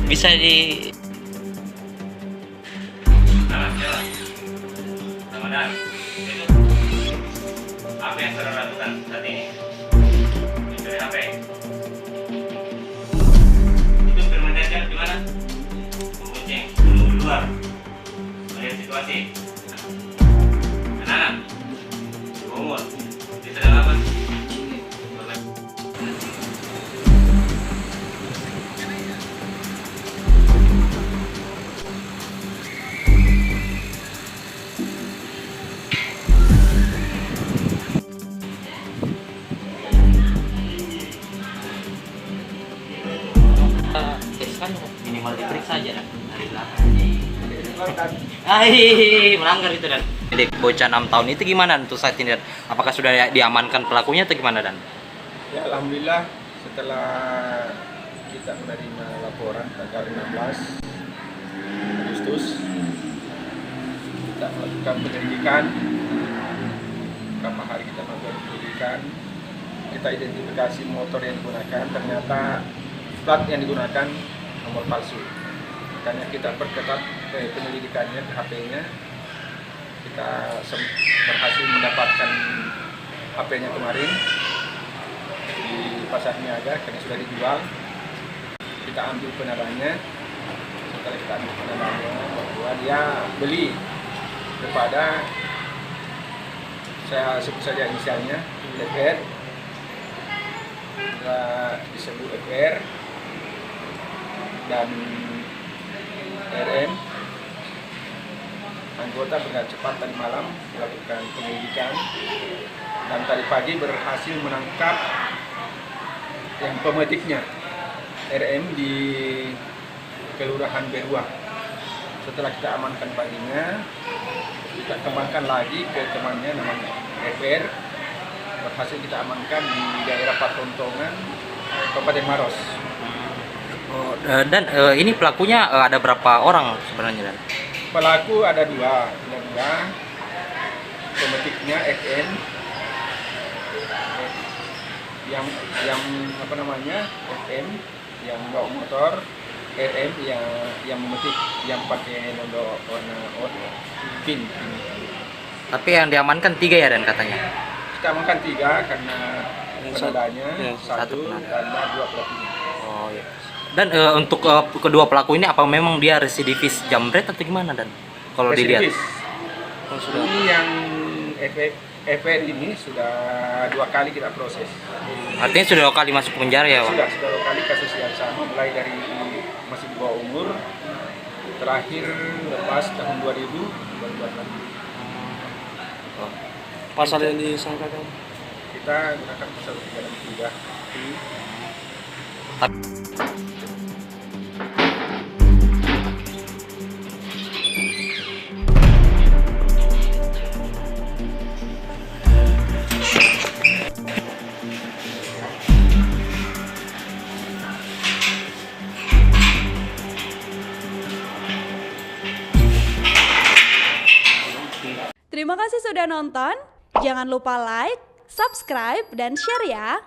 bisa di Ramadan, itu apa yang saudara lakukan saat ini? Mencuri HP. Itu permanennya di mana? Membonceng, dulu keluar. Melihat situasi. Anak-anak, umur, dia sedang apa? kan minimal diperiksa aja dan dari belakang. Melanggar itu dan. Jadi bocah 6 tahun itu gimana untuk saat ini dan? Apakah sudah diamankan pelakunya atau gimana dan? Ya, alhamdulillah setelah kita menerima laporan tanggal 16 Agustus kita melakukan penyelidikan. Beberapa hari kita melakukan penyelidikan, kita identifikasi motor yang digunakan, ternyata plat yang digunakan nomor palsu. Makanya kita perketat penyelidikannya ke HP-nya. Kita berhasil mendapatkan HP-nya kemarin di pasar niaga karena sudah dijual. Kita ambil penadah-nya. Setelah kita ambil penadah-nya bahwa dia beli kepada, saya sebut saja inisialnya, FR. Kita disebut FR dan RM. Anggota bergerak cepat tadi malam melakukan penyelidikan dan tadi pagi berhasil menangkap yang pemetiknya, RM, di Kelurahan Berua. Setelah kita amankan paginya, kita kembangkan lagi ke temannya namanya FR. Berhasil kita amankan di daerah Patontongan, Kabupaten Maros. Oh, dan ini pelakunya ada berapa orang sebenarnya dan? Pelaku ada dua, pemetiknya FN yang apa namanya, FM yang bawa motor, RM yang memetik, yang pakai logo warna oranye pink. Tapi yang diamankan 3 ya dan katanya? Kita amankan 3 karena penadanya satu 1 dan 2 pelakunya. Oh iya. Dan untuk kedua pelaku ini apa memang dia residivis jambret atau gimana dan? Kalau dilihat. Ini yang FR ini sudah 2 kali kita proses. Artinya sudah 2 kali masuk penjara ya, Pak? Sudah 2 kali kasus yang sama, mulai dari masih di bawah umur, terakhir lepas tahun 2000. Pasal yang disangkakan? Kita gunakan pasal 363. Terima kasih sudah nonton. Jangan lupa like, subscribe, dan share ya.